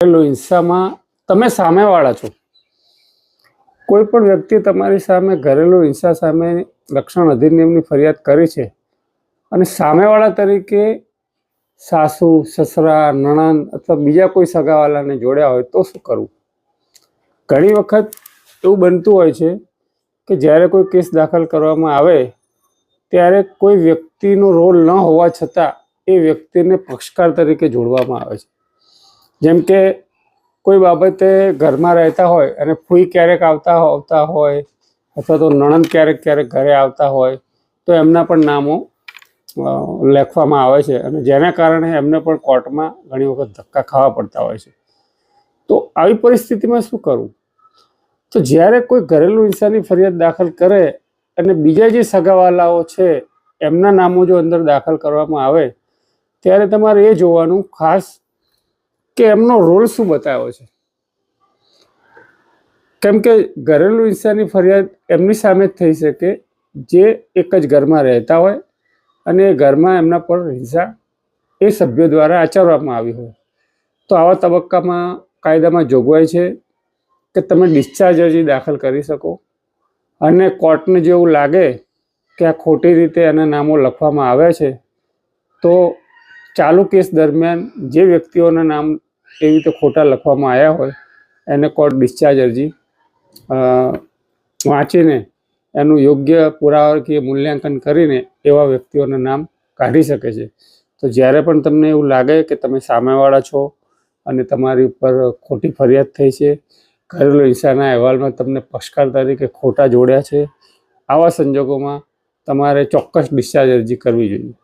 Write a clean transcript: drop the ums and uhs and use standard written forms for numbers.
ઘરેલું હિંસામાં તમે સામેવાળા છો. કોઈ પણ વ્યક્તિ તમારી સામે ઘરેલું હિંસા સામે રક્ષણ અધિનિયમની ફરિયાદ કરી છે અને સામેવાળા તરીકે સાસુ, સસરા, નણંદ અથવા બીજા કોઈ સગાવાલાને જોડ્યા હોય તો શું કરવું? ઘણી વખત એવું બનતું હોય છે કે જ્યારે કોઈ કેસ દાખલ કરવામાં આવે ત્યારે કોઈ વ્યક્તિનો રોલ ન હોવા છતાં એ વ્યક્તિને પક્ષકાર તરીકે જોડવામાં આવે છે. જેમ કે કોઈ બાબતે ઘરમાં રહેતા હોય અને ફૂઈ ક્યારેક આવતા હોય અથવા તો નણંદ ક્યારેક ઘરે આવતા હોય તો એમના પણ નામો લખવામાં આવે છે અને જેના કારણે એમને પણ કોર્ટમાં ઘણી વખત ધક્કા ખાવા પડતા હોય છે. તો આવી પરિસ્થિતિમાં શું કરવું? તો જ્યારે કોઈ ઘરેલું હિંસાની ફરિયાદ દાખલ કરે અને બીજા જે સગાવાલાઓ છે એમના નામો જો અંદર દાખલ કરવામાં આવે ત્યારે તમારે એ જોવાનું ખાસ કે એમનો રોલ શું બતાવ્યો છે. કેમ કે ઘરેલું હિંસાની ફરિયાદ એમની સામે જ થઈ શકે જે એક જ ઘરમાં રહેતા હોય અને એ ઘરમાં એમના પર હિંસા એ સભ્યો દ્વારા આચરવામાં આવી હોય. તો આવા તબક્કામાં કાયદામાં જોગવાઈ છે કે તમે ડિસ્ચાર્જ અરજી દાખલ કરી શકો અને કોર્ટને જેવું લાગે કે આ ખોટી રીતે એના નામો લખવામાં આવ્યા છે તો ચાલુ કેસ દરમિયાન જે વ્યક્તિઓના નામ એવી રીતે ખોટા લખવામાં આવ્યા હોય એને કોર્ટ ડિસ્ચાર્જ અરજી વાંચીને એનું યોગ્ય પુરાવાકીય મૂલ્યાંકન કરીને એવા વ્યક્તિઓના નામ કાઢી શકે છે. તો જ્યારે પણ તમને એવું લાગે કે તમે સામેવાળા છો અને તમારી ઉપર ખોટી ફરિયાદ થઈ છે, ઘરેલું હિંસાના અહેવાલમાં તમને પક્ષકાર તરીકે ખોટા જોડ્યા છે, આવા સંજોગોમાં તમારે ચોક્કસ ડિસ્ચાર્જ અરજી કરવી જોઈએ.